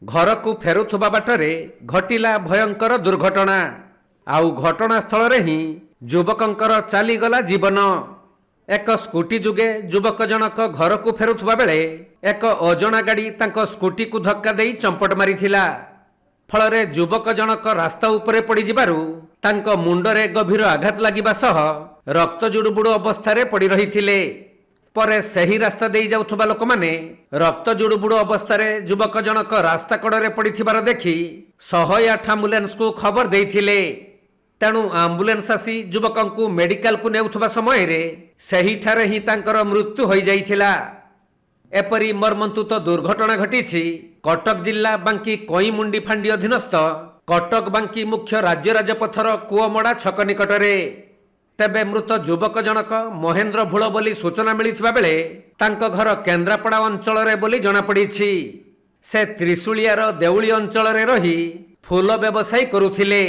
घर को फेरुथुबा बाटरे घटिला भयंकर दुर्घटना। आउ घटनास्थल रे ही युवकंकर चालीगला जीवन। एक स्कूटी जुगे युवक जनक घर को फेरुथुबा बेले एक अजणा गाड़ी तांको स्कूटी को धक्का देई चंपट मारिथिला। फलरे युवक जनक रास्ता उपरे पड़ी जिबारु तांको मुंडरे गभीर आघात लागिबा सह रक्त जुडुबुडु अवस्था पड़ी रहिथिले। परे सही रास्ता दे जाउथुबा लोक माने रक्त जुडुबुडु अवस्था युवक जनक रास्ता कड़े पड़िथिबार देखि 108 एम्बुलेंस को खबर देइथिले। तेणु आम्बुलेंस आसी युवक मेडिकल को नेउथुबा समय रे सही ठारे ही तांकर मृत्यु हो जाइथिला। एपरी मर्मन्तुत दुर्घटना घटिछि कटक जिला बांकी कईमुंडी फांडी अधीनस्थ कटक बांकी मुख्य राज्य राजपथर कुओमड़ा छक निकटरे। तेबे मृत युवक जनक महेंद्र भूल बोली सूचना मिलिथिबा बेले तांको घर केन्द्रापड़ा अंचल रे बोली जणा पड़िछि। से त्रिशूलियार देउली अंचल रे रही फूल व्यवसाय करुथिले।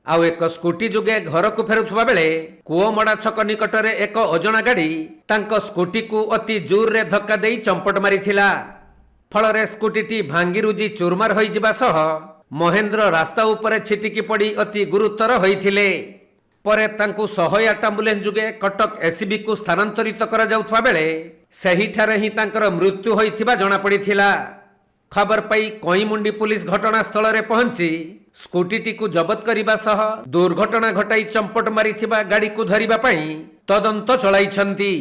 आउ एक स्कूटी जुगे घर को फेरुथुबा बेले कुओमड़ा छक निकटरे एक अजणा गाड़ी तांको स्कूटी को अति जोर रे धक्का देई चंपट मारिथिला। फलरे स्कूटीटी भांगी रुजी चूरमार होई जिबा सह महेंद्र रास्ता उपरे छिटिकी पड़ी अति गुरुतर होइथिले। परे तांकु 108 एम्बुलेंस जुगे कटक एससीबी को स्थानांतरित करा जाउथबा बेले सही ठारे ही तांकर मृत्यु होइथिबा जणा पड़िथिला। खबर पाई कईमुंडी पुलिस घटनास्थल रे पहुंची स्कूटीटी को जबत करिबा सह दुर्घटना घटाई चंपट मारिथिबा गाड़ी को धरिबा पई तदंत चलाइछंती।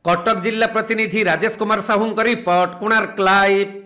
कटक जिला प्रतिनिधि राजेश कुमार साहू रिपोर्ट, कोणार्क लाइव।